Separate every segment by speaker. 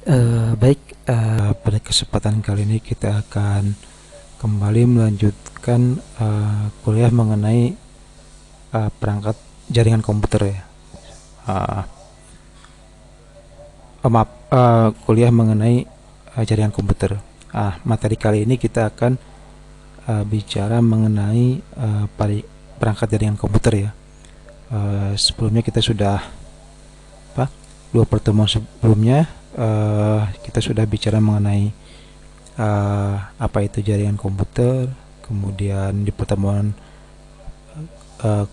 Speaker 1: Baik, pada kesempatan kali ini kita akan kembali melanjutkan kuliah mengenai perangkat jaringan komputer ya. Uh, Maaf, kuliah mengenai jaringan komputer. Materi kali ini kita akan bicara mengenai perangkat jaringan komputer ya. Sebelumnya kita sudah dua pertemuan sebelumnya kita sudah bicara mengenai apa itu jaringan komputer. Kemudian di pertemuan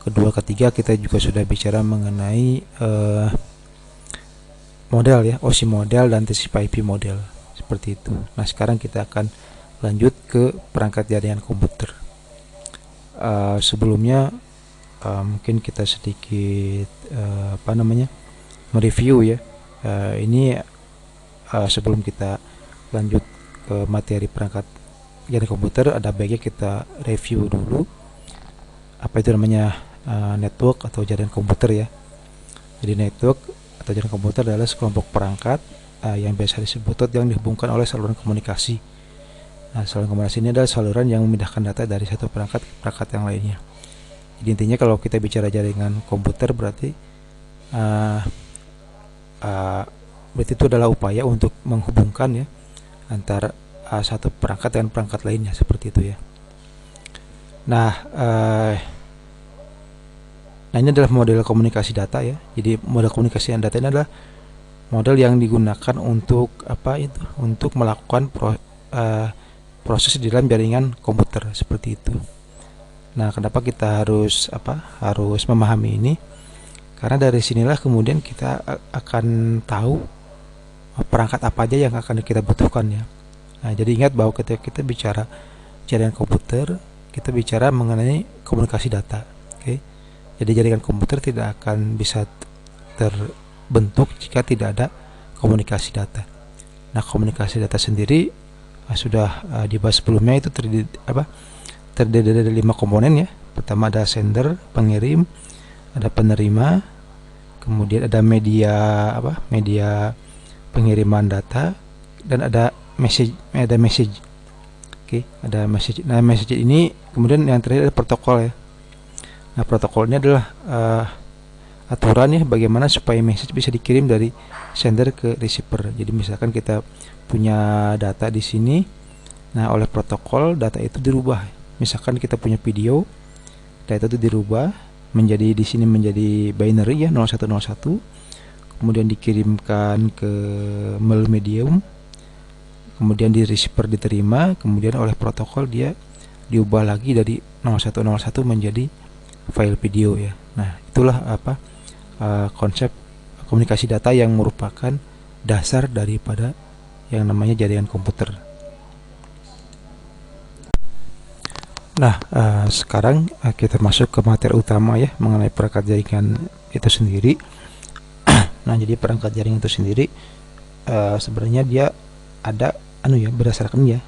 Speaker 1: kedua ketiga kita juga sudah bicara mengenai model ya, OSI model dan TCP/IP model seperti itu. Nah sekarang kita akan lanjut ke perangkat jaringan komputer. Sebelumnya mungkin kita sedikit mereview ya. Ini sebelum kita lanjut ke materi perangkat jaringan komputer, ada baiknya kita review dulu apa itu namanya network atau jaringan komputer ya. Jadi network atau jaringan komputer adalah sekelompok perangkat yang biasa disebut yang dihubungkan oleh saluran komunikasi. Nah, saluran komunikasi ini adalah saluran yang memindahkan data dari satu perangkat ke perangkat yang lainnya. Jadi intinya kalau kita bicara jaringan komputer berarti berarti itu adalah upaya untuk menghubungkan ya antara satu perangkat dengan perangkat lainnya seperti itu ya. Nah, ini adalah model komunikasi data ya. Jadi model komunikasi data ini adalah model yang digunakan untuk untuk melakukan proses di dalam jaringan komputer seperti itu. Nah, kenapa kita harus memahami ini? Karena dari sinilah kemudian kita akan tahu perangkat apa aja yang akan kita butuhkan ya. Nah, jadi ingat bahwa ketika kita bicara jaringan komputer, kita bicara mengenai komunikasi data. Oke. Jadi jaringan komputer tidak akan bisa terbentuk jika tidak ada komunikasi data. Nah, komunikasi data sendiri sudah dibahas sebelumnya, itu terdiri dari 5 komponen ya. Pertama ada sender, pengirim, ada penerima, kemudian ada media pengiriman data, dan ada message. Oke, ada message. Nah, message ini kemudian yang terakhir ada protokol ya. Nah, protokol ini adalah aturan ya bagaimana supaya message bisa dikirim dari sender ke receiver. Jadi misalkan kita punya data di sini, nah oleh protokol data itu dirubah. Misalkan kita punya video, data itu dirubah menjadi di sini menjadi binary ya 0101, kemudian dikirimkan ke melalui medium, kemudian di receiver diterima, kemudian oleh protokol dia diubah lagi dari 0101 menjadi file video ya. Nah, itulah konsep komunikasi data yang merupakan dasar daripada yang namanya jaringan komputer. Nah, sekarang kita masuk ke materi utama ya mengenai perangkat jaringan itu sendiri. Nah, jadi perangkat jaringan itu sendiri sebenarnya dia ada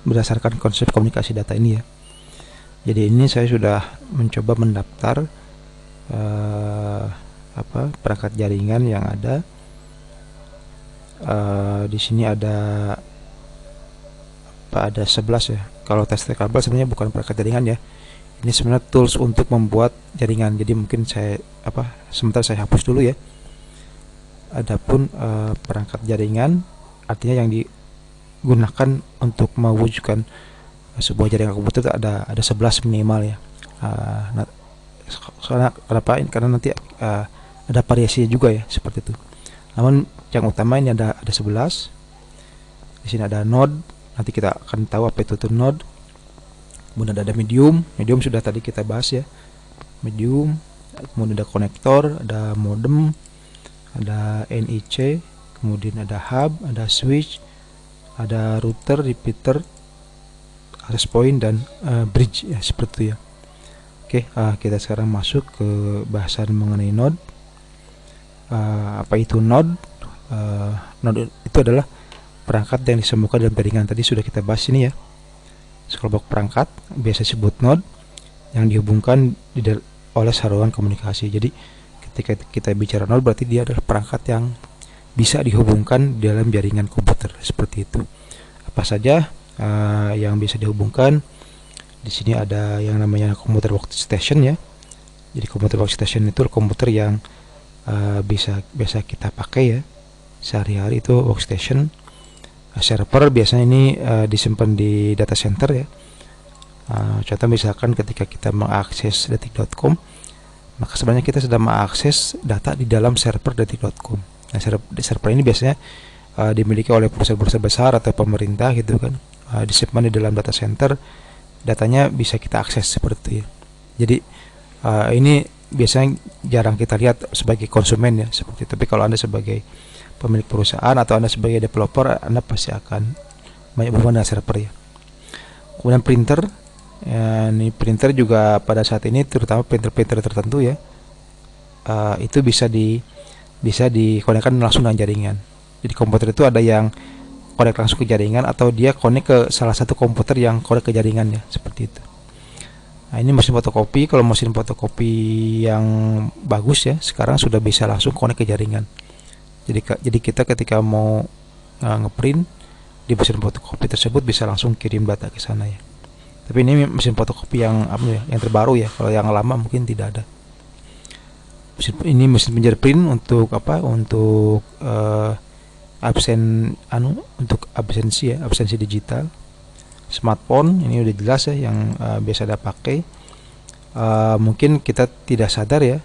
Speaker 1: berdasarkan konsep komunikasi data ini ya. Jadi ini saya sudah mencoba mendaftar perangkat jaringan yang ada. Di sini ada 11 ya. Kalau tester kabel sebenarnya bukan perangkat jaringan ya. Ini sebenarnya tools untuk membuat jaringan. Jadi mungkin saya sebentar saya hapus dulu ya. Adapun perangkat jaringan artinya yang digunakan untuk mewujudkan sebuah jaringan komputer ada 11 minimal ya. Karena nanti ada variasinya juga ya seperti itu. Namun yang utama ini ada 11. Di sini ada node, nanti kita akan tahu apa itu node. Kemudian ada medium sudah tadi kita bahas ya. Medium, kemudian ada konektor, ada modem, ada NIC, kemudian ada hub, ada switch, ada router, repeater, access point, dan bridge ya seperti itu ya. Oke, kita sekarang masuk ke bahasan mengenai node. Apa itu node? Node itu adalah perangkat yang disembuhkan dalam jaringan. Tadi sudah kita bahas ini ya. Sekelompok perangkat biasa disebut node yang dihubungkan oleh saluran komunikasi. Jadi ketika kita bicara node berarti dia adalah perangkat yang bisa dihubungkan dalam jaringan komputer seperti itu. Apa saja yang bisa dihubungkan? Di sini ada yang namanya komputer workstation ya. Jadi komputer workstation itu komputer yang biasa kita pakai ya sehari-hari, itu workstation. Server biasanya ini disimpan di data center ya. Contoh misalkan ketika kita mengakses detik.com, maka sebenarnya kita sedang mengakses data di dalam server detik.com. Nah, server ini biasanya dimiliki oleh perusahaan-perusahaan besar atau pemerintah gitu kan, disimpan di dalam data center, datanya bisa kita akses seperti itu ya. Jadi ini biasanya jarang kita lihat sebagai konsumen ya seperti itu. Tapi kalau Anda sebagai pemilik perusahaan atau Anda sebagai developer, Anda pasti akan banyak hubungan dengan server ya. Kemudian printer ya, ini printer juga pada saat ini terutama printer-printer tertentu ya, itu bisa dikonekkan langsung dengan jaringan. Jadi komputer itu ada yang konek langsung ke jaringan atau dia konek ke salah satu komputer yang konek ke jaringannya seperti itu. Nah, ini mesin fotokopi. Kalau mesin fotokopi yang bagus ya sekarang sudah bisa langsung konek ke jaringan. Jadi kita ketika mau ngeprint di mesin fotokopi tersebut bisa langsung kirim data ke sana ya. Tapi ini mesin fotokopi yang yang terbaru ya. Kalau yang lama mungkin tidak ada. Ini mesin fingerprint untuk apa? Untuk untuk absensi digital. Smartphone ini udah jelas ya yang biasa ada pakai. Mungkin kita tidak sadar ya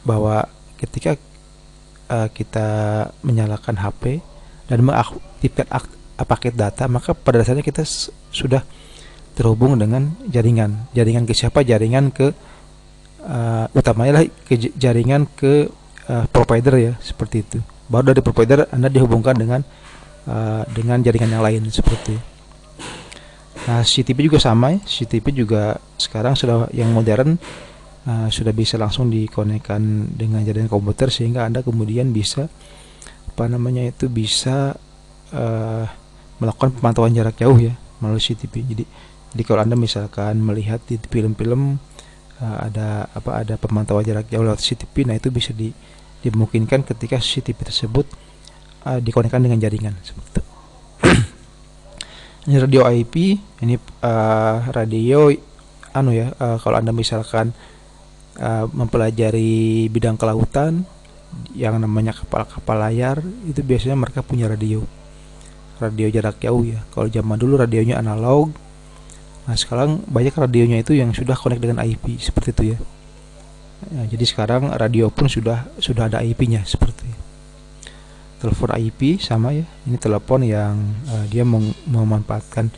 Speaker 1: bahwa ketika kita menyalakan HP dan mengaktifkan paket data, maka pada dasarnya kita sudah terhubung dengan jaringan ke siapa? Jaringan ke utamanya lah ke jaringan ke provider ya seperti itu. Baru dari provider Anda dihubungkan dengan jaringan yang lain seperti itu. Nah, CCTV juga sama ya. CCTV juga sekarang sudah yang modern, sudah bisa langsung dikonekkan dengan jaringan komputer sehingga Anda kemudian bisa bisa melakukan pemantauan jarak jauh ya melalui CCTV. Jadi kalau Anda misalkan melihat di film-film ada pemantauan jarak jauh lewat CCTV, nah itu bisa dimungkinkan ketika CCTV tersebut dikonekkan dengan jaringan seperti itu. Ini radio IP, ini radio kalau Anda misalkan mempelajari bidang kelautan yang namanya kapal-kapal layar, itu biasanya mereka punya radio jarak jauh ya. Kalau zaman dulu radionya analog, nah sekarang banyak radionya itu yang sudah connect dengan IP seperti itu ya. Nah, jadi sekarang radio pun sudah ada IP-nya seperti itu. Telepon IP sama ya, ini telepon yang dia memanfaatkan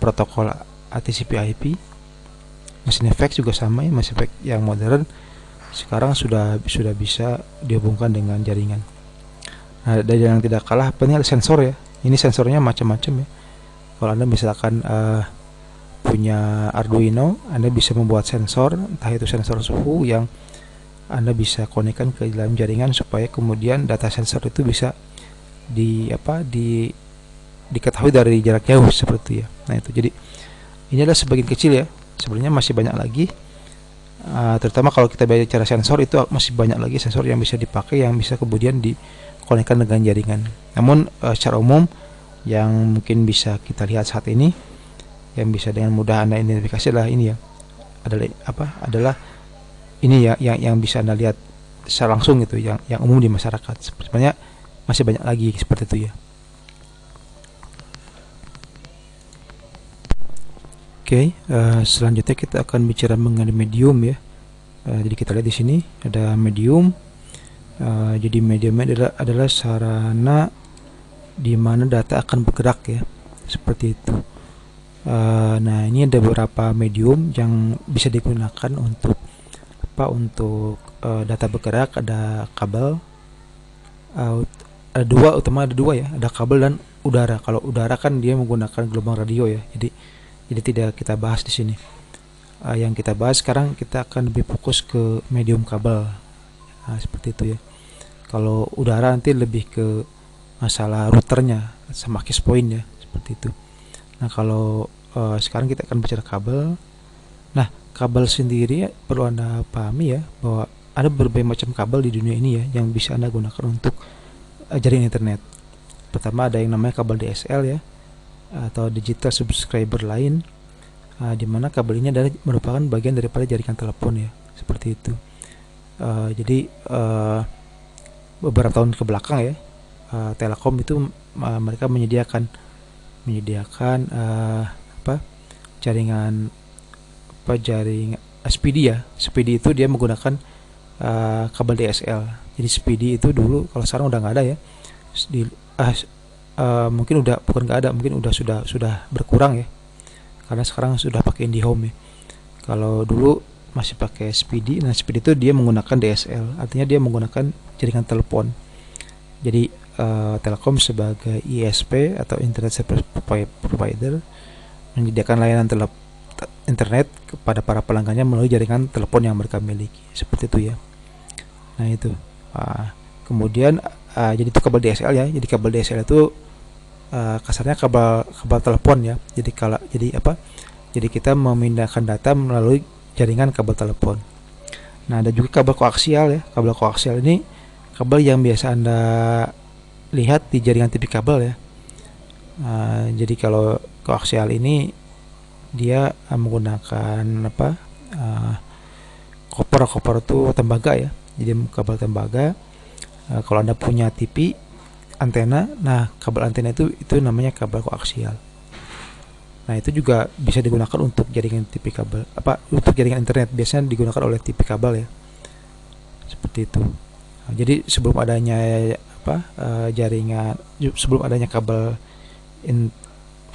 Speaker 1: protokol TCP/IP. Mesin efek juga sama ya, mesin efek yang modern sekarang sudah bisa dihubungkan dengan jaringan. Nah, dan yang tidak kalah penting ada sensor ya. Ini sensornya macam-macam ya. Kalau Anda misalkan punya Arduino, Anda bisa membuat sensor, entah itu sensor suhu yang Anda bisa konekkan ke dalam jaringan supaya kemudian data sensor itu bisa diketahui dari jarak jauh seperti ya. Nah itu, jadi ini adalah sebagian kecil ya. Sebenarnya masih banyak lagi. Terutama kalau kita bicara sensor, itu masih banyak lagi sensor yang bisa dipakai, yang bisa kemudian dikonekkan dengan jaringan. Namun secara umum yang mungkin bisa kita lihat saat ini, yang bisa dengan mudah Anda identifikasi adalah ini ya, adalah ini ya yang bisa Anda lihat secara langsung gitu, yang umum di masyarakat. Sebenarnya masih banyak lagi seperti itu ya. Oke, selanjutnya kita akan bicara mengenai medium ya. Jadi kita lihat di sini ada medium. Jadi medium adalah sarana di mana data akan bergerak ya, seperti itu. Nah, ini ada beberapa medium yang bisa digunakan untuk data bergerak. Ada kabel, ada dua ya, ada kabel dan udara. Kalau udara kan dia menggunakan gelombang radio ya, jadi tidak kita bahas di sini. Yang kita bahas sekarang, kita akan lebih fokus ke medium kabel. Nah, seperti itu ya. Kalau udara nanti lebih ke masalah routernya sama access point ya, seperti itu. Nah, kalau sekarang kita akan bicara kabel. Nah, kabel sendiri perlu Anda pahami ya, bahwa ada berbagai macam kabel di dunia ini ya yang bisa Anda gunakan untuk jaringan internet. Pertama ada yang namanya kabel DSL ya, atau digital subscriber line, di mana kabel ini adalah merupakan bagian daripada jaringan telepon ya, seperti itu. Jadi beberapa tahun ke belakang ya, Telkom itu mereka menyediakan jaringan SPD ya. SPD itu dia menggunakan kabel DSL. Jadi SPD itu dulu, kalau sekarang udah nggak ada ya. Mungkin udah bukan nggak ada, mungkin sudah berkurang ya. Karena sekarang sudah pakai IndiHome ya. Kalau dulu masih pakai SPD. Nah, SPD itu dia menggunakan DSL, artinya dia menggunakan jaringan telepon. Jadi Telkom sebagai ISP atau Internet Service Provider menyediakan layanan internet kepada para pelanggannya melalui jaringan telepon yang mereka miliki, seperti itu ya. Nah itu kemudian jadi itu kabel DSL ya. Jadi kabel DSL itu kasarnya kabel telepon ya. Jadi kita memindahkan data melalui jaringan kabel telepon. Nah ada juga kabel koaksial ya. Kabel koaksial ini kabel yang biasa Anda lihat di jaringan TV kabel ya. Jadi kalau koaksial ini dia menggunakan koper itu tembaga ya. Jadi kabel tembaga. Kalau Anda punya TV antena, nah kabel antena itu namanya kabel koaksial. Nah itu juga bisa digunakan untuk jaringan TV kabel, untuk jaringan internet, biasanya digunakan oleh TV kabel ya, seperti itu. Nah, jadi sebelum adanya sebelum adanya kabel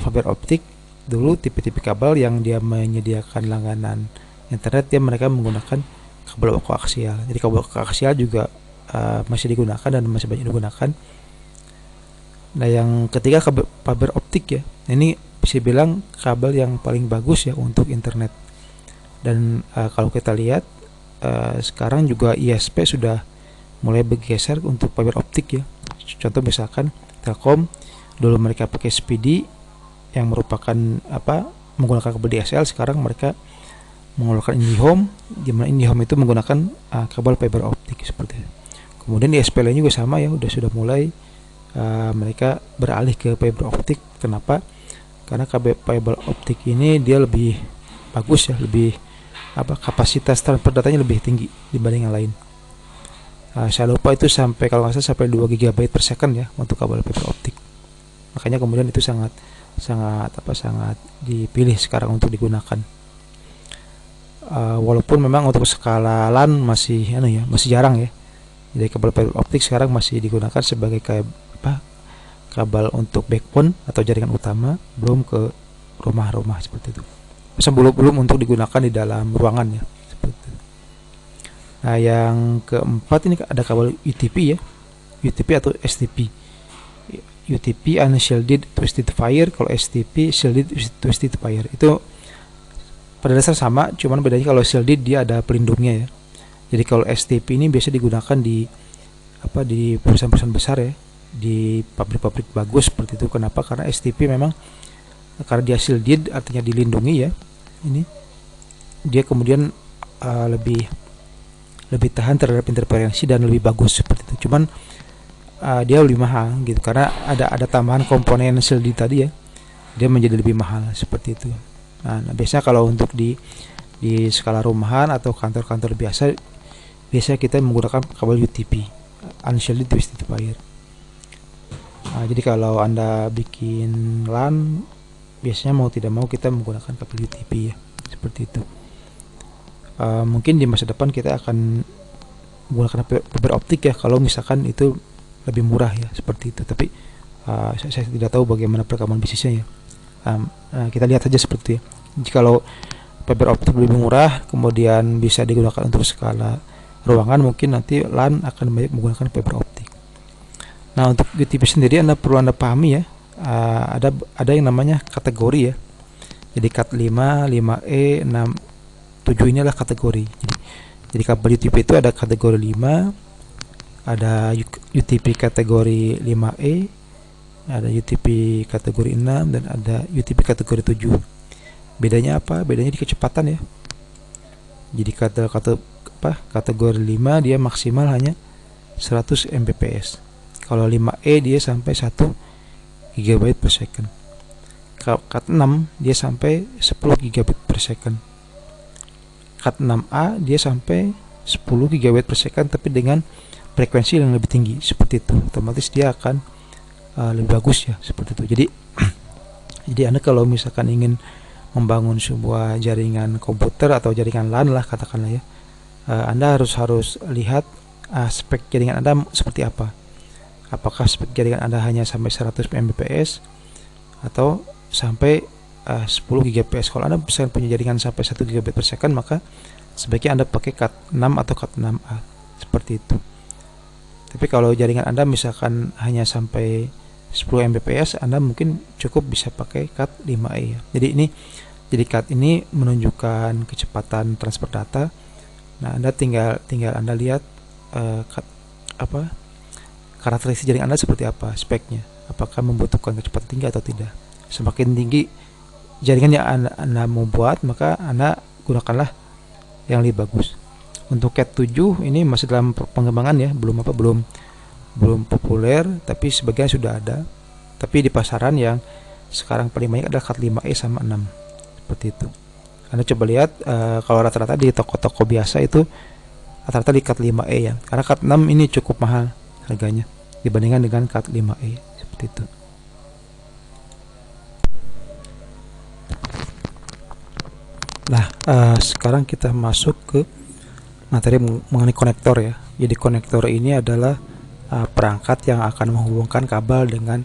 Speaker 1: fiber optik, dulu TV-TV kabel yang dia menyediakan langganan internet, mereka menggunakan kabel koaksial. Jadi kabel koaksial juga masih digunakan dan masih banyak digunakan. Nah yang ketiga kabel fiber optik ya. Ini bisa bilang kabel yang paling bagus ya untuk internet. Dan kalau kita lihat sekarang juga ISP sudah mulai bergeser untuk fiber optik ya. Contoh misalkan Telkom, dulu mereka pakai SPD yang merupakan menggunakan kabel DSL, sekarang mereka menggunakan IndiHome, di mana IndiHome itu menggunakan kabel fiber optik seperti itu. Kemudian ISP lain juga sama ya, sudah mulai mereka beralih ke fiber optik. Kenapa? Karena kabel fiber optik ini dia lebih bagus ya, lebih kapasitas transfer datanya lebih tinggi dibanding yang lain. Saya lupa itu sampai, kalau nggak salah sampai 2 GB per second ya untuk kabel fiber optik. Makanya kemudian itu sangat dipilih sekarang untuk digunakan. Walaupun memang untuk skala LAN masih jarang ya. Jadi kabel fiber optik sekarang masih digunakan sebagai kabel untuk backbone atau jaringan utama, belum ke rumah-rumah seperti itu. Belum untuk digunakan di dalam ruangan ya, seperti itu. Nah yang keempat ini ada kabel UTP ya, UTP atau STP. UTP unshielded twisted pair, kalau STP shielded twisted pair. Itu pada dasar sama, cuman bedanya kalau shielded dia ada pelindungnya ya. Jadi kalau STP ini biasa digunakan di perusahaan-perusahaan besar ya, di pabrik-pabrik bagus seperti itu. Kenapa? Karena STP memang karena dia shielded, artinya dilindungi ya. Ini dia kemudian lebih tahan terhadap interferensi dan lebih bagus seperti itu. Cuman dia lebih mahal gitu, karena ada tambahan komponen shielded tadi ya, dia menjadi lebih mahal seperti itu. Nah biasanya kalau untuk di skala rumahan atau kantor-kantor biasa kita menggunakan kabel UTP, unshielded twisted pair. Jadi kalau Anda bikin LAN, biasanya mau tidak mau kita menggunakan kabel UTP ya, seperti itu. Mungkin di masa depan kita akan menggunakan fiber optik ya, kalau misalkan itu lebih murah ya, seperti itu. Tapi saya tidak tahu bagaimana perkembangan bisnisnya ya. Kita lihat saja seperti itu ya. Jikalau fiber optik lebih murah, kemudian bisa digunakan untuk skala ruangan, mungkin nanti LAN akan banyak menggunakan fiber optik. Nah untuk UTP sendiri perlu Anda pahami ya, ada yang namanya kategori ya. Jadi cat 5, 5E, 6, 7 ini adalah kategori. Jadi kabel UTP itu ada kategori 5, ada UTP kategori 5E, ada UTP kategori 6, dan ada UTP kategori 7. Bedanya apa? Bedanya di kecepatan ya. Jadi kategori 5 dia maksimal hanya 100 Mbps. Kalau 5E dia sampai 1 GB per second. Cat 6 dia sampai 10 GB per second. Cat 6A dia sampai 10 GB per second tapi dengan frekuensi yang lebih tinggi, seperti itu. Otomatis dia akan lebih bagus ya, seperti itu. Jadi Anda kalau misalkan ingin membangun sebuah jaringan komputer atau jaringan LAN lah katakanlah ya, Anda harus lihat spek jaringan Anda seperti apa. Apakah spek jaringan Anda hanya sampai 100 Mbps atau sampai 10 Gbps. Kalau Anda bisa punya jaringan sampai 1 GB per second, maka sebaiknya Anda pakai Cat 6 atau Cat 6A, seperti itu. Tapi kalau jaringan Anda misalkan hanya sampai 10 Mbps, Anda mungkin cukup bisa pakai Cat 5e ya. Jadi Cat ini menunjukkan kecepatan transfer data. Nah, Anda tinggal Anda lihat karakteristik jaringan Anda seperti apa, speknya. Apakah membutuhkan kecepatan tinggi atau tidak. Semakin tinggi jaringan yang Anda mau buat, maka Anda gunakanlah yang lebih bagus. Untuk Cat 7 ini masih dalam pengembangan ya, belum populer, tapi sebagian sudah ada. Tapi di pasaran yang sekarang paling banyak adalah Cat 5e sama 6, seperti itu. Anda coba lihat kalau rata-rata di toko-toko biasa itu rata-rata di Cat 5e ya, karena Cat 6 ini cukup mahal harganya dibandingkan dengan Cat 5e, seperti itu. Nah, sekarang kita masuk ke materi mengenai konektor ya. Jadi konektor ini adalah perangkat yang akan menghubungkan kabel dengan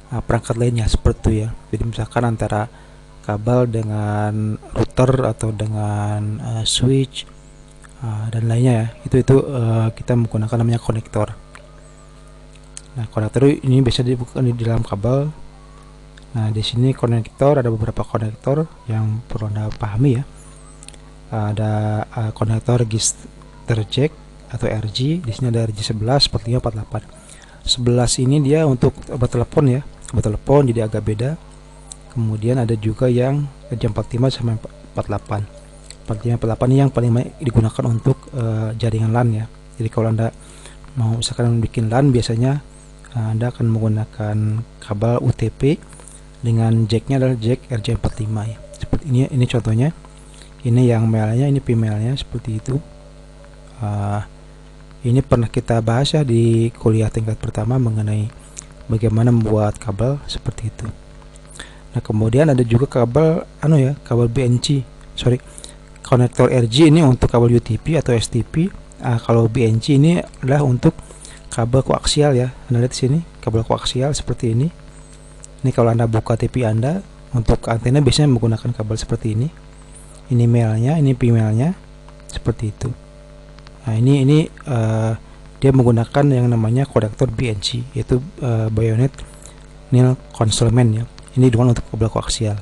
Speaker 1: perangkat lainnya, seperti itu ya. Jadi misalkan antara kabel dengan router atau dengan switch dan lainnya ya, itu kita menggunakan namanya konektor. Nah, konektor ini biasa dibuka di dalam kabel. Nah, di sini konektor ada beberapa konektor yang perlu Anda pahami ya. Ada konektor register jack atau RG. Di sini ada RG11 sepertinya 48. 11 ini dia untuk bertelepon ya, bertelepon, jadi agak beda. Kemudian ada juga yang RG45 sama 48. 45 yang paling banyak digunakan untuk jaringan LAN ya. Jadi kalau Anda mau misalkan bikin LAN, biasanya Anda akan menggunakan kabel UTP dengan jacknya adalah jack RJ45 ya. Seperti ini contohnya. Ini yang male-nya, ini female-nya, seperti itu. Ini pernah kita bahas ya di kuliah tingkat pertama mengenai bagaimana membuat kabel seperti itu. Nah, kemudian ada juga kabel kabel BNC. Konektor RG ini untuk kabel UTP atau STP. Kalau BNC ini adalah untuk kabel koaksial ya. Anda lihat di sini, kabel koaksial seperti ini. Ini kalau Anda buka TV Anda, untuk antena biasanya menggunakan kabel seperti ini. Ini male-nya, ini female-nya, seperti itu. Nah, ini dia menggunakan yang namanya konektor BNC, yaitu Bayonet Nil Concealment ya. Ini digunakan untuk kabel koaksial.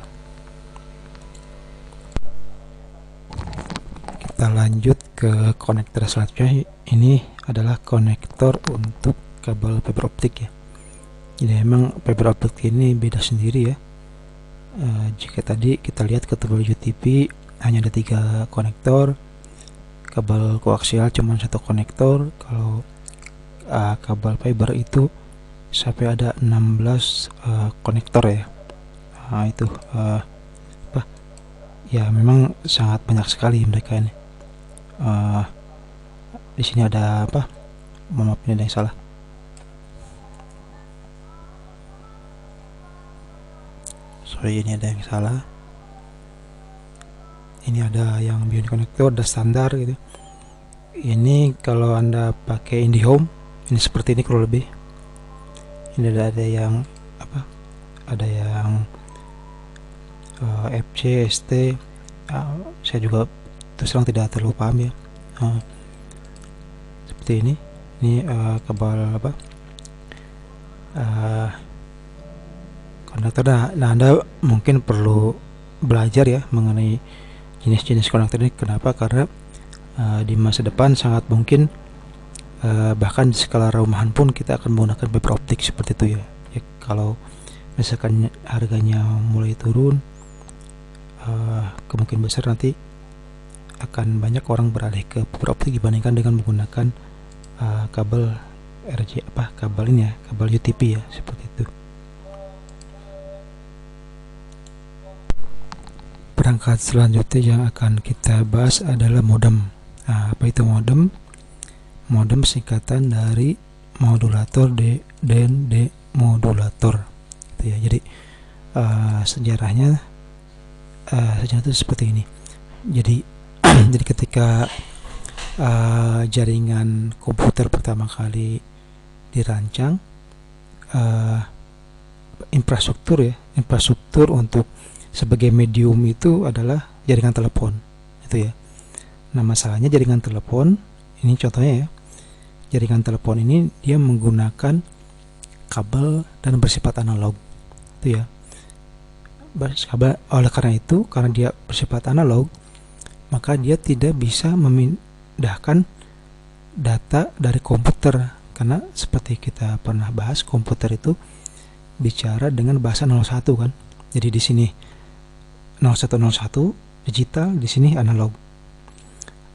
Speaker 1: Kita lanjut ke konektor selanjutnya. Ini adalah konektor untuk kabel fiber optik ya. Jadi memang fiber optik ini beda sendiri ya. Jika tadi kita lihat ke kabel UTP hanya ada 3 konektor, kabel koaksial cuma 1 konektor. Kalau kabel fiber itu sampai ada 16 konektor ya. Nah, itu ya memang sangat banyak sekali mereka ini. Di sini ada maaf, ini ada yang salah. Ini ada yang salah. Ini ada yang bionic connector, ada standar gitu. Ini kalau Anda pakai IndiHome, ini seperti ini kurang lebih. Ini ada yang ada yang FC, ST. Saya juga terus terang tidak terlalu paham ya. Seperti ini. Ini kabel konektor. Nah, Anda mungkin perlu belajar ya mengenai jenis-jenis konektor ini. Kenapa? Karena di masa depan sangat mungkin bahkan di skala rumahan pun kita akan menggunakan fiber optik seperti itu ya. Kalau misalkan harganya mulai turun, kemungkinan besar nanti akan banyak orang beralih ke fiber optik dibandingkan dengan menggunakan kabel kabel ini ya, kabel UTP ya, seperti itu. Perangkat selanjutnya yang akan kita bahas adalah modem. Apa itu modem? Modem singkatan dari modulator dan demodulator, gitu ya. Jadi sejarahnya itu seperti ini. Jadi jadi ketika jaringan komputer pertama kali dirancang, infrastruktur untuk sebagai medium itu adalah jaringan telepon, itu ya. Nah, masalahnya jaringan telepon ini, contohnya ya, jaringan telepon ini dia menggunakan kabel dan bersifat analog, itu ya. Oleh karena itu, karena dia bersifat analog, maka dia tidak bisa memindahkan data dari komputer, karena seperti kita pernah bahas, komputer itu bicara dengan bahasa 01 kan. Jadi di sini 0101 digital, di sini analog.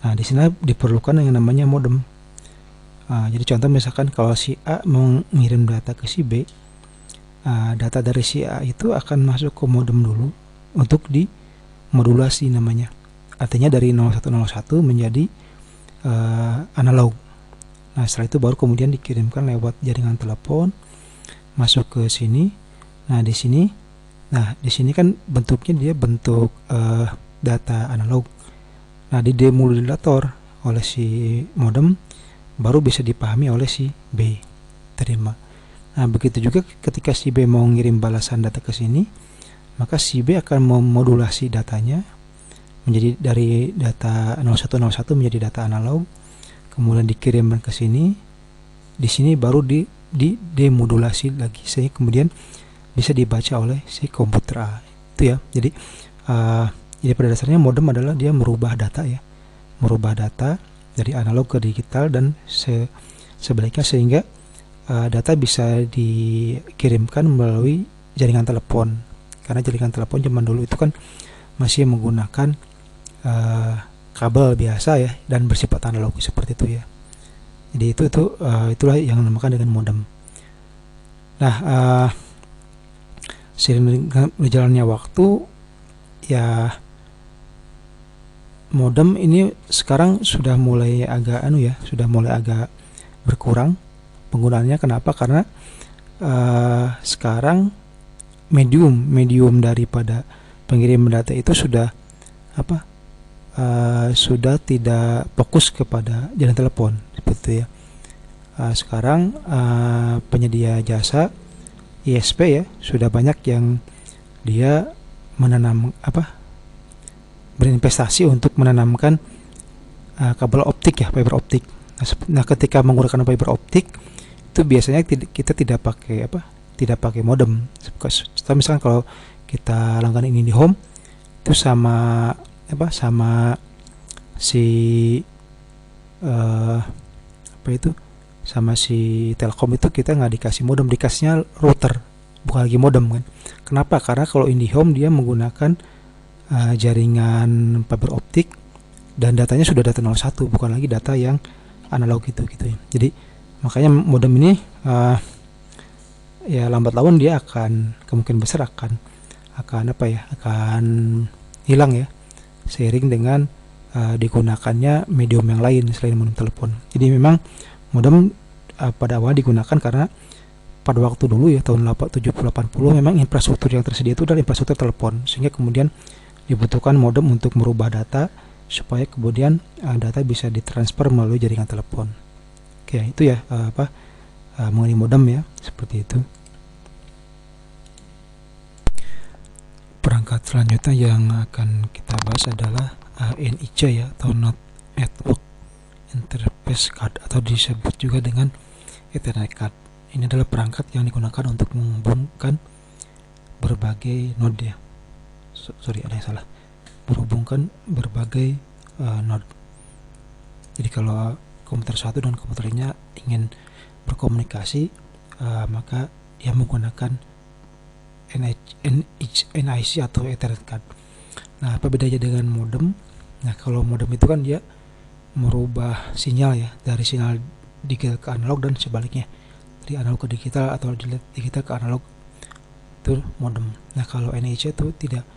Speaker 1: Nah, di sini diperlukan yang namanya modem. Jadi contoh misalkan kalau si A mengirim data ke si B, data dari si A itu akan masuk ke modem dulu untuk dimodulasi namanya. Artinya dari 0101 menjadi analog. Nah, setelah itu baru kemudian dikirimkan lewat jaringan telepon masuk ke sini. Nah, di sini kan bentuknya dia bentuk data analog. Nah, di demodulator oleh si modem baru bisa dipahami oleh si B, terima. Nah, begitu juga ketika si B mau ngirim balasan data ke sini, maka si B akan memodulasi datanya menjadi dari data 0101 menjadi data analog, kemudian dikirimkan ke sini. Di sini baru di demodulasi lagi, sehingga kemudian bisa dibaca oleh si komputer A, itu ya. Jadi pada dasarnya modem adalah dia merubah data ya, merubah data dari analog ke digital dan sebaliknya, sehingga data bisa dikirimkan melalui jaringan telepon. Karena jaringan telepon zaman dulu itu kan masih menggunakan kabel biasa ya, dan bersifat analog seperti itu ya. Jadi itulah yang dinamakan dengan modem. Nah, seiring dengan berjalannya waktu ya, modem ini sekarang sudah mulai agak berkurang penggunaannya. Kenapa? Karena sekarang medium daripada pengirim data itu sudah tidak fokus kepada jaringan telepon, seperti itu ya. Sekarang penyedia jasa ISP ya sudah banyak yang dia berinvestasi untuk menanamkan kabel optik ya, fiber optik. Nah, ketika menggunakan fiber optik itu biasanya kita tidak pakai modem. Misalkan kalau kita langganan ini di home itu sama si Telkom itu kita nggak dikasih modem, dikasihnya router, bukan lagi modem kan. Kenapa? Karena kalau IndiHome dia menggunakan jaringan fiber optik dan datanya sudah data 01, bukan lagi data yang analog gitu ya. Jadi makanya modem ini ya lambat laun dia kemungkinan besar akan hilang ya, seiring dengan digunakannya medium yang lain selain modem telepon. Jadi memang modem pada awal digunakan karena pada waktu dulu ya, tahun 70-80, memang infrastruktur yang tersedia itu adalah infrastruktur telepon, sehingga kemudian dibutuhkan modem untuk merubah data supaya kemudian data bisa ditransfer melalui jaringan telepon. Oke, itu ya mengenai modem ya, seperti itu. Perangkat selanjutnya yang akan kita bahas adalah NIC ya, atau Network Interface Card, atau disebut juga dengan Ethernet Card. Ini adalah perangkat yang digunakan untuk menghubungkan berbagai node ya. Menghubungkan berbagai node. Jadi kalau komputer satu dan komputer lainnya ingin berkomunikasi, maka dia menggunakan NIC atau Ethernet Card. Nah, apa bedanya dengan modem? Nah, kalau modem itu kan dia merubah sinyal ya, dari sinyal digital ke analog dan sebaliknya, dari analog ke digital atau digital ke analog, itu modem. Nah, kalau NIC itu tidak,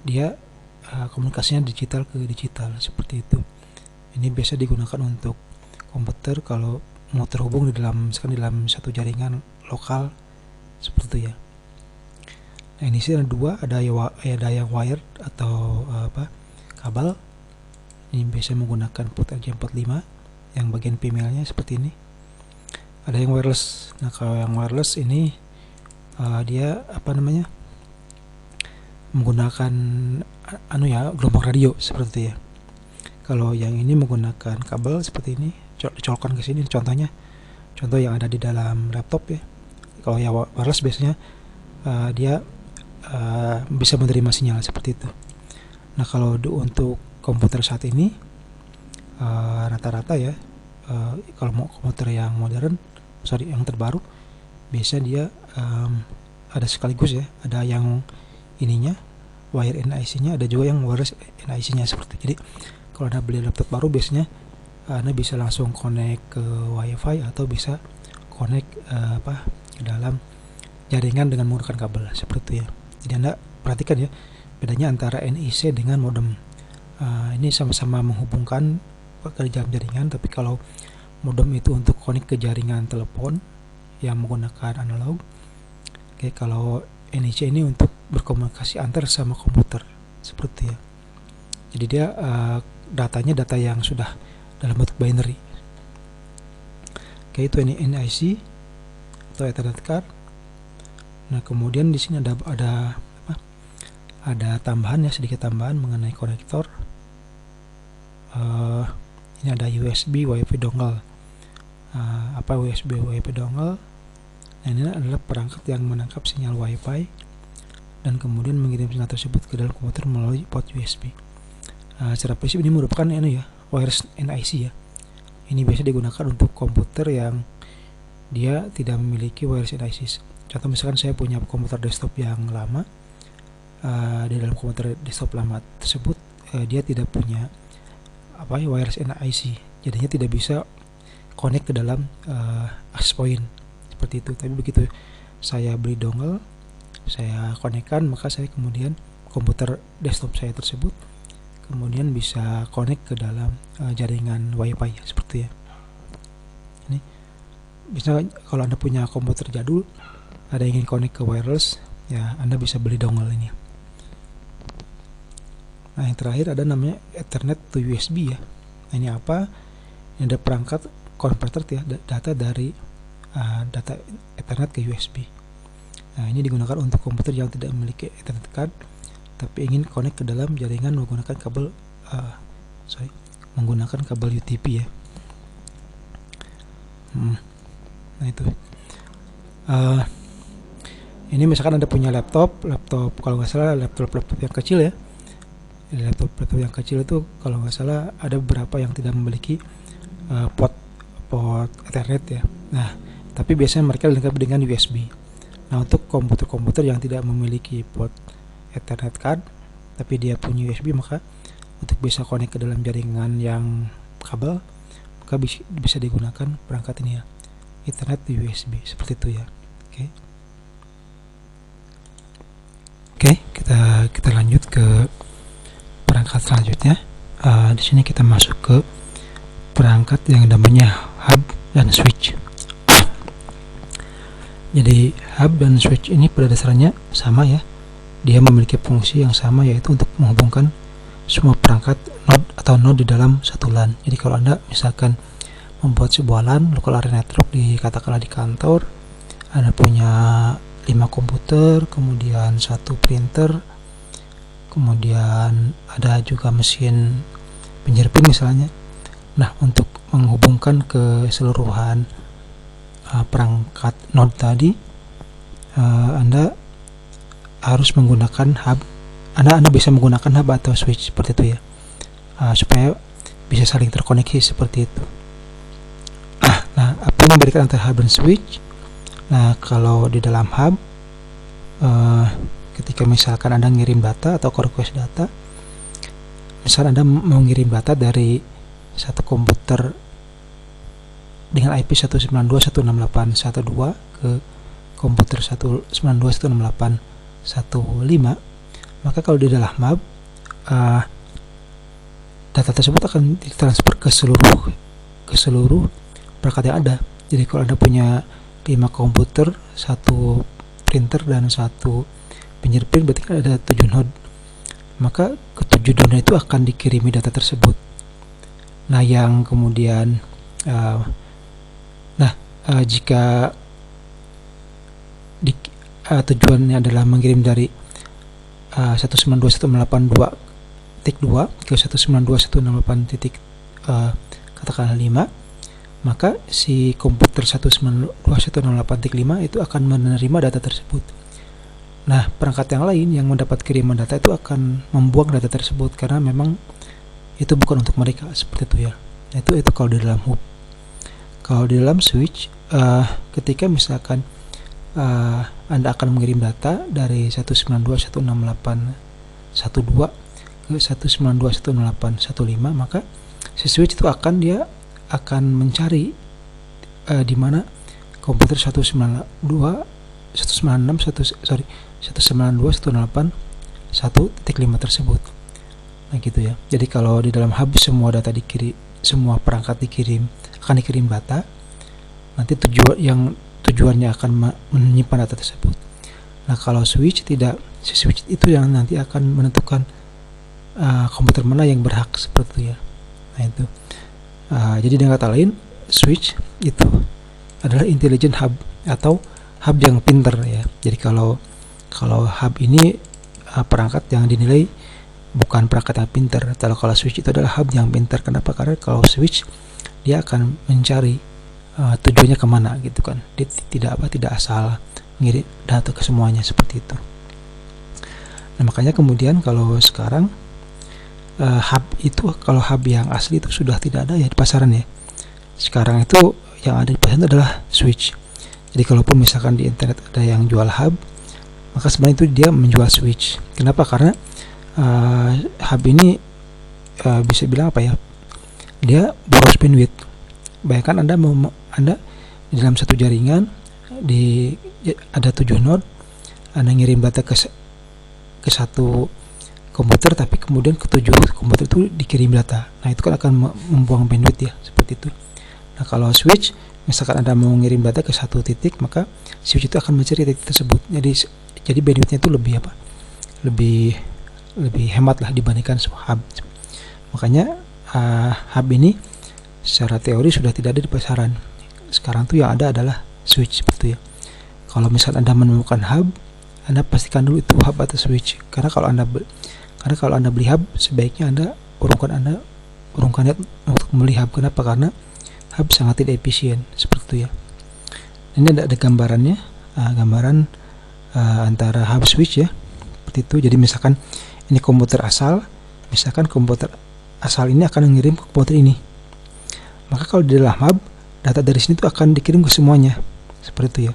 Speaker 1: dia komunikasinya digital ke digital seperti itu. Ini biasa digunakan untuk komputer kalau mau terhubung di dalam, misalkan di dalam satu jaringan lokal seperti itu ya. Nah, ini sih ada dua, ada yang wired atau kabel. Ini biasa menggunakan port RJ45 yang bagian female-nya seperti ini. Ada yang wireless. Nah, kalau yang wireless ini dia menggunakan gelombang radio seperti itu ya. Kalau yang ini menggunakan kabel seperti ini, dicolokkan ke sini. Contoh yang ada di dalam laptop ya. Kalau yang wireless biasanya dia bisa menerima sinyal seperti itu. Nah, kalau untuk komputer saat ini rata-rata ya, kalau mau komputer yang modern, yang terbaru, biasa dia ada sekaligus ya, ada yang ininya wire NIC-nya, ada juga yang wireless NIC-nya seperti itu. Jadi kalau Anda beli laptop baru, biasanya Anda bisa langsung connect ke WiFi atau bisa connect ke dalam jaringan dengan menggunakan kabel seperti itu ya. Jadi Anda perhatikan ya, bedanya antara NIC dengan modem. Ini sama-sama menghubungkan ke dalam jaringan, tapi kalau modem itu untuk connect ke jaringan telepon yang menggunakan analog. Oke, kalau NIC ini untuk berkomunikasi antar sama komputer seperti ya. Jadi dia datanya data yang sudah dalam bentuk binary. Oke, itu ini NIC atau Ethernet card. Nah, kemudian di sini ada tambahan ya, sedikit tambahan mengenai konektor. Ini ada USB WiFi dongle. USB WiFi dongle? Nah, ini adalah perangkat yang menangkap sinyal WiFi dan kemudian mengirim sinyal tersebut ke dalam komputer melalui port USB. Secara prinsip ini merupakan wireless NIC ya. Ini biasa digunakan untuk komputer yang dia tidak memiliki wireless NIC. Contoh misalkan saya punya komputer desktop yang lama. Di dalam komputer desktop lama tersebut dia tidak punya wireless NIC, jadinya tidak bisa connect ke dalam access point seperti itu. Tapi begitu saya beli dongle, saya konekkan, maka saya kemudian komputer desktop saya tersebut kemudian bisa connect ke dalam jaringan WiFi seperti ya. Ini bisa kalau Anda punya komputer jadul, ada yang ingin connect ke wireless ya, Anda bisa beli dongle ini. Nah, yang terakhir ada namanya Ethernet to USB ya. Nah, ini apa? Ini ada perangkat converter ya, data dari data Ethernet ke USB. Nah, ini digunakan untuk komputer yang tidak memiliki Ethernet card tapi ingin connect ke dalam jaringan menggunakan kabel UTP ya. Nah, itu. Ini misalkan Anda punya laptop kalau nggak salah laptop yang kecil ya. Laptop yang kecil itu kalau nggak salah ada beberapa yang tidak memiliki port Ethernet ya. Nah, tapi biasanya mereka dilengkapi dengan USB. Nah, untuk komputer-komputer yang tidak memiliki port Ethernet card tapi dia punya USB, maka untuk bisa connect ke dalam jaringan yang kabel, maka bisa digunakan perangkat ini ya, Ethernet USB seperti itu ya. Oke, kita lanjut ke perangkat selanjutnya. Di sini kita masuk ke perangkat yang namanya hub dan switch. Jadi hub dan switch ini pada dasarnya sama ya. Dia memiliki fungsi yang sama, yaitu untuk menghubungkan semua perangkat node di dalam satu LAN. Jadi kalau Anda misalkan membuat sebuah LAN, local area network, katakanlah di kantor, Anda punya 5 komputer, kemudian 1 printer, kemudian ada juga mesin penjepit misalnya. Nah, untuk menghubungkan keseluruhan perangkat node tadi, Anda harus menggunakan hub. Anda bisa menggunakan hub atau switch seperti itu ya, supaya bisa saling terkoneksi seperti itu. Nah, apa yang membedakan antara hub dan switch? Nah, kalau di dalam hub, ketika misalkan Anda ngirim data atau request data, Misal Anda mau ngirim data dari satu komputer dengan IP 192.168.1.2 ke komputer 192.168.1.5, maka kalau di dalam hub data tersebut akan ditransfer ke seluruh perangkat yang ada. Jadi kalau Anda punya 5 komputer, 1 printer dan 1 fingerprint, berarti kan ada 7 node. Maka ke 7 node itu akan dikirimi data tersebut. Nah, yang kemudian jika tujuannya adalah mengirim dari 192.168.2.2 ke 192.168. Katakanlah 5, maka si komputer 192.168.5 itu akan menerima data tersebut. Nah, perangkat yang lain yang mendapat kiriman data itu akan membuang data tersebut karena memang itu bukan untuk mereka, seperti itu ya. Itu kalau di dalam hub. Kalau di dalam switch, ketika misalkan Anda akan mengirim data dari 192.168.1.2 ke 192.168.1.5, maka si switch itu akan mencari di mana komputer 192.168.1.5 tersebut. Nah, gitu ya. Jadi kalau di dalam hub semua semua perangkat akan dikirim data. Nanti tujuannya akan menyimpan data tersebut. Nah, kalau switch tidak, si switch itu yang nanti akan menentukan komputer mana yang berhak, seperti itu ya. Nah, itu. Jadi dengan kata lain, switch itu adalah intelligent hub atau hub yang pinter ya. Jadi kalau hub ini perangkat yang dinilai bukan perangkat yang pinter. Kalau switch itu adalah hub yang pinter. Kenapa? Karena kalau switch dia akan mencari tujuannya kemana gitu kan. Dia tidak asal ngirim data ke semuanya, seperti itu. Nah, makanya kemudian kalau sekarang hub itu, kalau hub yang asli itu sudah tidak ada ya di pasaran ya. Sekarang itu yang ada di pasaran adalah switch. Jadi kalaupun misalkan di internet ada yang jual hub, maka sebenarnya itu dia menjual switch. Kenapa? Karena hub ini bisa bilang apa ya, dia boros bandwidth. Bayangkan Anda di dalam satu jaringan ada 7 node, Anda ngirim data ke satu komputer, tapi kemudian ke 7 komputer itu dikirim data. Nah, itu kan akan membuang bandwidth ya, seperti itu. Nah, kalau switch, misalkan Anda mau ngirim data ke satu titik, maka switch itu akan mencari titik tersebut. Jadi bandwidthnya itu lebih hemat lah dibandingkan hub. Makanya hub ini secara teori sudah tidak ada di pasaran. Sekarang tuh yang ada adalah switch, seperti ya. Kalau misalnya Anda menemukan hub, Anda pastikan dulu itu hub atau switch. Karena kalau Anda beli hub, sebaiknya Anda urungkan niat untuk membeli hub. Kenapa? Karena hub sangat tidak efisien, seperti itu ya. Ini ada gambarannya, gambaran antara hub switch ya, seperti itu. Jadi misalkan ini komputer asal, misalkan komputer asal ini akan mengirim ke komputer ini. Maka kalau di dalam hub, data dari sini itu akan dikirim ke semuanya, seperti itu ya.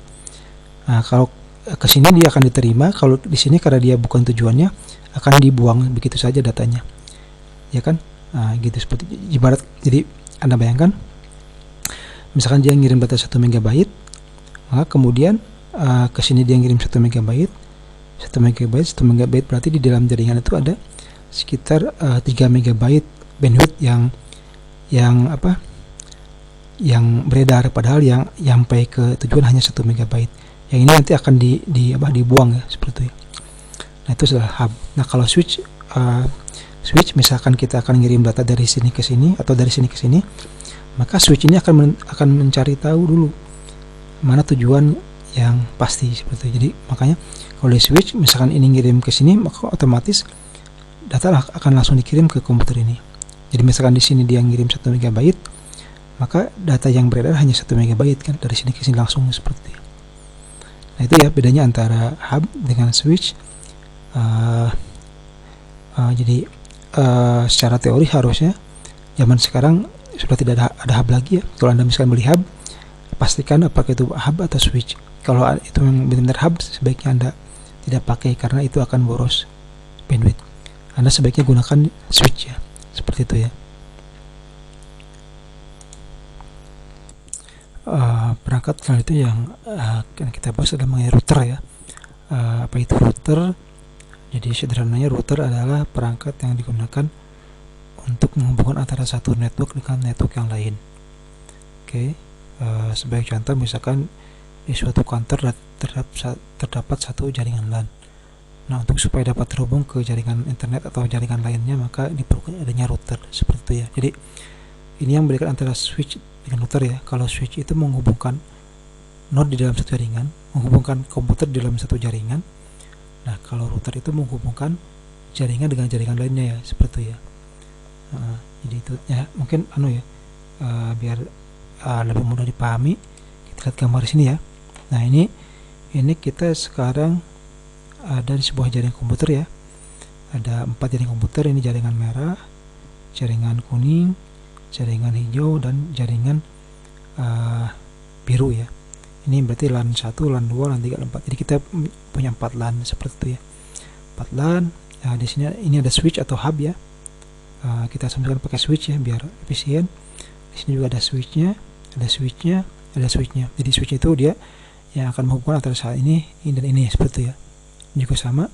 Speaker 1: Nah, kalau ke sini dia akan diterima, kalau di sini karena dia bukan tujuannya, akan dibuang begitu saja datanya, ya kan? Nah, gitu, seperti ibarat. Jadi Anda bayangkan, misalkan dia ngirim data 1 MB, maka kemudian ke sini dia ngirim 1 MB berarti di dalam jaringan itu ada sekitar 3 MB bandwidth yang beredar, padahal yang sampai ke tujuan hanya 1 MB. Yang ini nanti akan dibuang ya, seperti itu. Nah, itu adalah hub. Nah, kalau switch misalkan kita akan ngirim data dari sini ke sini atau dari sini ke sini, maka switch ini akan mencari tahu dulu mana tujuan yang pasti, seperti itu. Jadi makanya kalau di switch misalkan ini ngirim ke sini, maka otomatis data akan langsung dikirim ke komputer ini. Jadi misalkan di sini dia ngirim 1 MB, maka data yang beredar hanya 1 MB kan, dari sini ke sini langsung, seperti itu. Nah, itu ya bedanya antara hub dengan switch. Jadi secara teori harusnya zaman sekarang sudah tidak ada hub lagi ya. Kalau Anda misalkan beli hub, pastikan apakah itu hub atau switch. Kalau itu memang benar-benar hub, sebaiknya Anda tidak pakai karena itu akan boros bandwidth. Anda sebaiknya gunakan switch ya, seperti itu ya. Perangkat selanjutnya yang akan kita bahas adalah mengenai router ya. Apa itu router? Jadi sederhananya router adalah perangkat yang digunakan untuk menghubungkan antara satu network dengan network yang lain. Oke, sebagai contoh misalkan di suatu kantor terdapat satu jaringan LAN. Nah, untuk supaya dapat terhubung ke jaringan internet atau jaringan lainnya, maka diperlukan adanya router, seperti itu ya. Jadi ini yang membedakan antara switch dengan router ya. Kalau switch itu menghubungkan node di dalam satu jaringan, menghubungkan komputer di dalam satu jaringan. Nah, kalau router itu menghubungkan jaringan dengan jaringan lainnya ya, seperti itu ya. Jadi itu ya, mungkin biar lebih mudah dipahami, kita lihat gambar di sini ya. Nah, ini kita sekarang ada di sebuah jaringan komputer ya. Ada 4 jaringan komputer, ini jaringan merah, jaringan kuning, jaringan hijau, dan jaringan biru ya. Ini berarti LAN 1, LAN 2, LAN 3, LAN 4. Jadi kita punya 4 LAN seperti itu ya. 4 LAN. Nah, di sini ini ada switch atau hub ya. Kita sambungkan pakai switch ya biar efisien. Di sini juga ada switchnya, ada switchnya, ada switchnya. Jadi switch itu dia yang akan menghubungkan antara saat ini dan ini seperti itu ya. Ini juga sama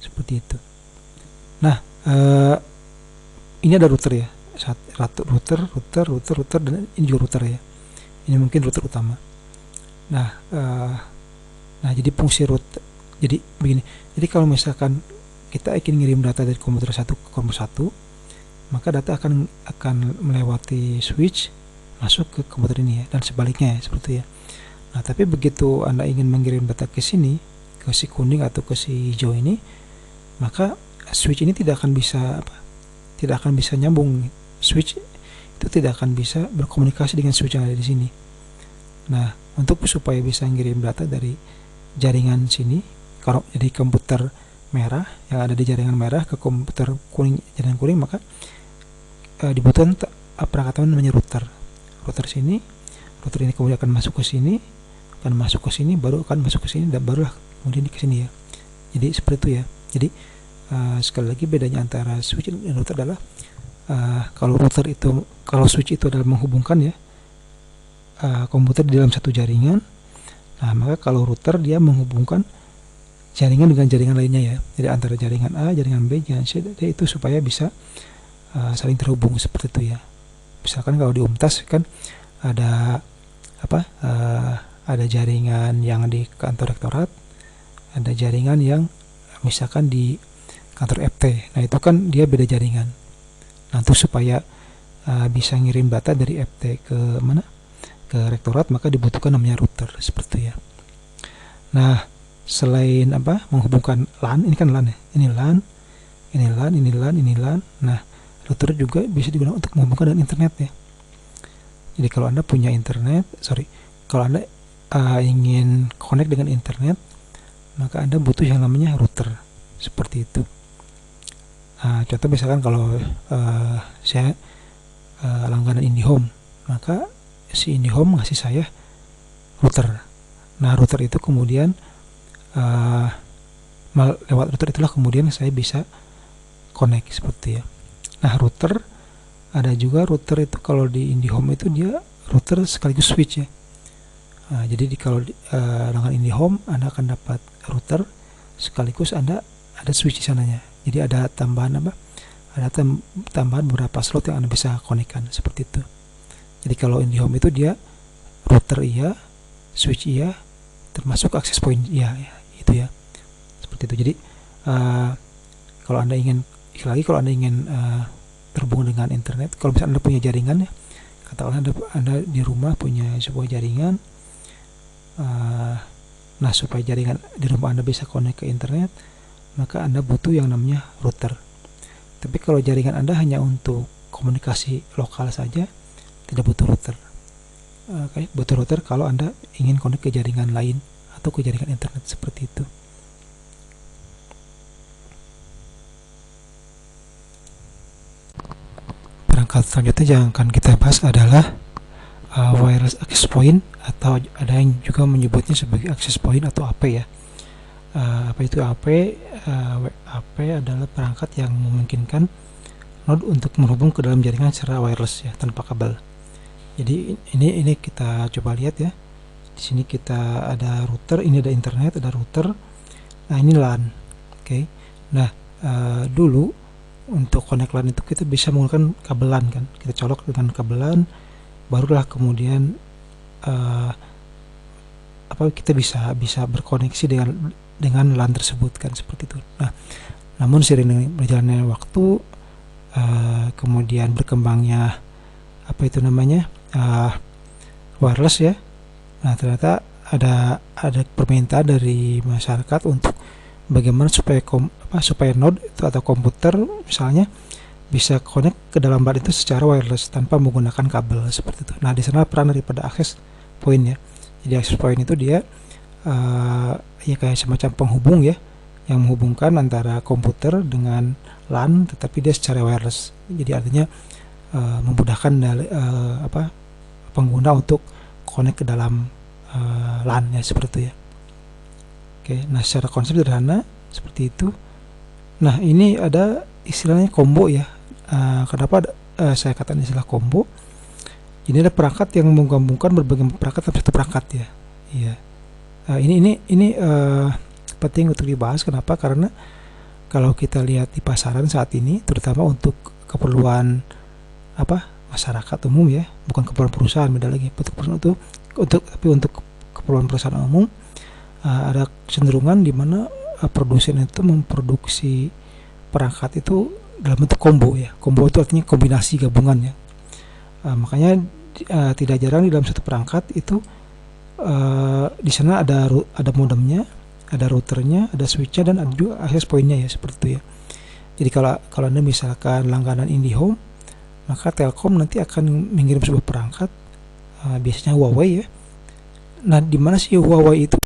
Speaker 1: seperti itu. Nah, ini ada router ya. Router, dan ini juga router ya. Ini mungkin router utama. Nah, jadi fungsi router. Jadi begini. Jadi kalau misalkan kita ingin ngirim data dari komputer satu ke komputer satu, maka data akan melewati switch masuk ke komputer ini ya, dan sebaliknya ya, seperti itu ya. Nah, tapi begitu Anda ingin mengirim data ke sini, ke si kuning atau ke si hijau ini, maka switch ini tidak akan bisa nyambung. Switch itu tidak akan bisa berkomunikasi dengan switch yang ada di sini. Nah, untuk supaya bisa ngirim data dari jaringan sini, kalau jadi komputer merah yang ada di jaringan merah ke komputer kuning, jaringan kuning, maka dibutuhkan perangkat namanya router. Router sini, router ini kemudian akan masuk ke sini, baru akan masuk ke sini, dan barulah kemudian ke sini ya. Jadi seperti itu ya. Jadi sekali lagi bedanya antara switch dan router adalah kalau switch itu adalah menghubungkan ya komputer di dalam satu jaringan. Nah, maka kalau router dia menghubungkan jaringan dengan jaringan lainnya ya. Jadi antara jaringan A, jaringan B, jaringan C, itu supaya bisa saling terhubung seperti itu ya. Misalkan kalau di UMTAS kan ada ada jaringan yang di kantor rektorat, ada jaringan yang misalkan di kantor FT. Nah, itu kan dia beda jaringan. Nah, untuk supaya bisa ngirim data dari FT ke mana? Ke rektorat, maka dibutuhkan namanya router seperti itu ya. Nah, selain menghubungkan LAN, ini kan LAN ya. Ini LAN, ini LAN, ini LAN, ini LAN. Nah, router juga bisa digunakan untuk menghubungkan dengan internet ya. Jadi kalau Anda punya kalau Anda ingin connect dengan internet, maka Anda butuh yang namanya router seperti itu. Contoh misalkan kalau saya langganan IndiHome, maka si IndiHome ngasih saya router. Nah, router itu kemudian lewat router itulah kemudian saya bisa connect seperti ya. Nah, router ada juga router itu kalau di IndiHome itu dia router sekaligus switch ya. Jadi kalau langganan IndiHome Anda akan dapat router sekaligus Anda ada switch di sananya. Jadi ada tambahan tambahan beberapa slot yang Anda bisa konekkan seperti itu. Jadi kalau IndiHome itu dia router iya, switch iya, termasuk access point iya ya, itu ya. Seperti itu. Jadi kalau Anda ingin terhubung dengan internet, kalau misalnya Anda punya jaringan ya, katakanlah Anda di rumah punya sebuah jaringan, nah supaya jaringan di rumah Anda bisa connect ke internet, maka Anda butuh yang namanya router. Tapi kalau jaringan Anda hanya untuk komunikasi lokal saja, tidak butuh router. Butuh router kalau Anda ingin connect ke jaringan lain atau ke jaringan internet seperti itu. Perangkat selanjutnya yang akan kita bahas adalah wireless access point, atau ada yang juga menyebutnya sebagai access point atau AP ya. apa itu AP? AP adalah perangkat yang memungkinkan node untuk menghubung ke dalam jaringan secara wireless ya, tanpa kabel. Jadi ini kita coba lihat ya. Di sini kita ada router, ini ada internet, ada router. Nah, ini LAN. Oke. Nah, dulu untuk connect LAN itu kita bisa menggunakan kabelan kan. Kita colok dengan kabelan, barulah kemudian kita bisa berkoneksi dengan LAN tersebut kan, seperti itu. Nah, namun seiring dengan berjalannya waktu, kemudian berkembangnya wireless ya. Nah, ternyata ada permintaan dari masyarakat untuk bagaimana supaya node itu atau komputer misalnya bisa connect ke dalam LAN itu secara wireless tanpa menggunakan kabel, seperti itu. Nah, di sana peran daripada access point ya. Jadi access point itu dia ya kayak semacam penghubung ya, yang menghubungkan antara komputer dengan LAN, tetapi dia secara wireless. Jadi artinya memudahkan pengguna untuk connect ke dalam LAN ya, seperti itu ya. Oke, nah secara konsep sederhana seperti itu. Nah, ini ada istilahnya combo ya. Kenapa saya katakan istilah combo? Ini ada perangkat yang menggabungkan berbagai perangkat dalam satu perangkat ya. Iya. Ini penting untuk dibahas. Kenapa? Karena kalau kita lihat di pasaran saat ini, terutama untuk keperluan masyarakat umum ya, bukan keperluan perusahaan, beda lagi. Tapi untuk keperluan perusahaan umum, ada cenderungan di mana produsen itu memproduksi perangkat itu dalam bentuk combo ya. Combo itu artinya kombinasi gabungan ya. Makanya tidak jarang di dalam satu perangkat itu di sana ada modemnya, ada routernya, ada switchnya, dan ada juga access pointnya ya, seperti itu ya. Jadi kalau Anda misalkan langganan IndiHome, maka Telkom nanti akan mengirim sebuah perangkat, biasanya Huawei ya. Nah, di mana sih Huawei itu